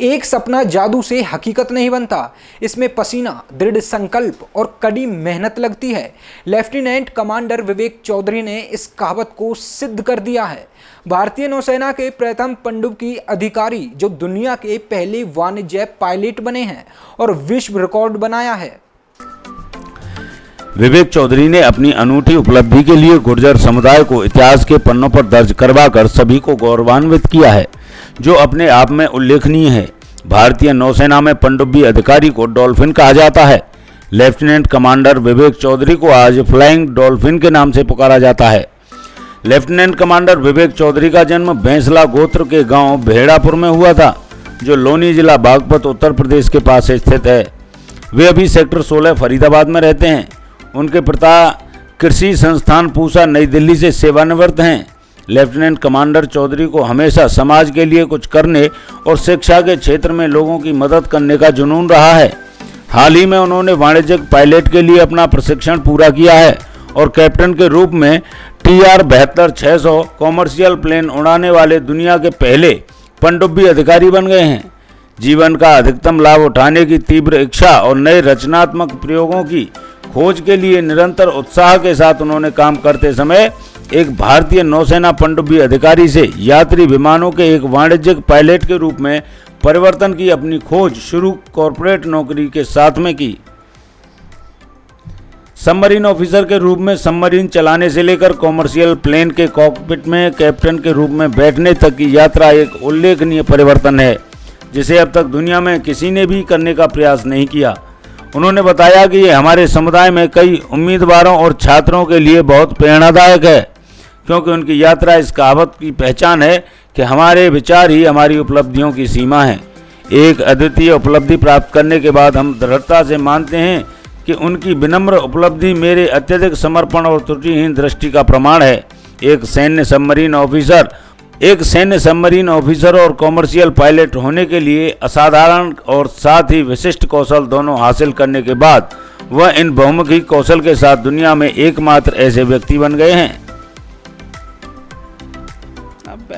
एक सपना जादू से हकीकत नहीं बनता, इसमें पसीना, दृढ़ संकल्प और कड़ी मेहनत लगती है। लेफ्टिनेंट कमांडर विवेक चौधरी ने इस कहावत को सिद्ध कर दिया है। भारतीय नौसेना के प्रथम पनडुब्बी अधिकारी जो दुनिया के पहले वाणिज्य पायलट बने हैं और विश्व रिकॉर्ड बनाया है। विवेक चौधरी ने अपनी अनूठी उपलब्धि के लिए गुर्जर समुदाय को इतिहास के पन्नों पर दर्ज करवाकर सभी को गौरवान्वित किया है, जो अपने आप में उल्लेखनीय है। भारतीय नौसेना में पनडुब्बी अधिकारी को डॉल्फिन कहा जाता है। लेफ्टिनेंट कमांडर विवेक चौधरी को आज फ्लाइंग डॉल्फिन के नाम से पुकारा जाता है। लेफ्टिनेंट कमांडर विवेक चौधरी का जन्म बैंसला गोत्र के गांव भेड़ापुर में हुआ था, जो लोनी जिला बागपत उत्तर प्रदेश के पास स्थित है। वे अभी सेक्टर 16 फरीदाबाद में रहते हैं। उनके पिता कृषि संस्थान पूसा नई दिल्ली से सेवानिवृत्त हैं। लेफ्टिनेंट कमांडर चौधरी को हमेशा समाज के लिए कुछ करने और शिक्षा के क्षेत्र में लोगों की मदद करने का जुनून रहा है। हाल ही में उन्होंने वाणिज्यिक पायलट के लिए अपना प्रशिक्षण पूरा किया है और कैप्टन के रूप में TR-72-600 कॉमर्शियल प्लेन उड़ाने वाले दुनिया के पहले पनडुब्बी अधिकारी बन गए हैं। जीवन का अधिकतम लाभ उठाने की तीव्र इच्छा और नए रचनात्मक प्रयोगों की खोज के लिए निरंतर उत्साह के साथ उन्होंने काम करते समय एक भारतीय नौसेना पनडुब्बी अधिकारी से यात्री विमानों के एक वाणिज्यिक पायलट के रूप में परिवर्तन की अपनी खोज शुरू कॉर्पोरेट नौकरी के साथ में की। सबमरीन ऑफिसर के रूप में सबमरीन चलाने से लेकर कॉमर्शियल प्लेन के कॉकपिट में कैप्टन के रूप में बैठने तक की यात्रा एक उल्लेखनीय परिवर्तन है, जिसे अब तक दुनिया में किसी ने भी करने का प्रयास नहीं किया। उन्होंने बताया कि ये हमारे समुदाय में कई उम्मीदवारों और छात्रों के लिए बहुत प्रेरणादायक है, क्योंकि उनकी यात्रा इस कहावत की पहचान है कि हमारे विचार ही हमारी उपलब्धियों की सीमा है। एक अद्वितीय उपलब्धि प्राप्त करने के बाद हम दृढ़ता से मानते हैं कि उनकी विनम्र उपलब्धि मेरे अत्यधिक समर्पण और त्रुटिहीन दृष्टि का प्रमाण है। एक सैन्य सबमरीन ऑफिसर और कॉमर्शियल पायलट होने के लिए असाधारण और साथ ही विशिष्ट कौशल दोनों हासिल करने के बाद वह इन बहुमुखी कौशल के साथ दुनिया में एकमात्र ऐसे व्यक्ति बन गए हैं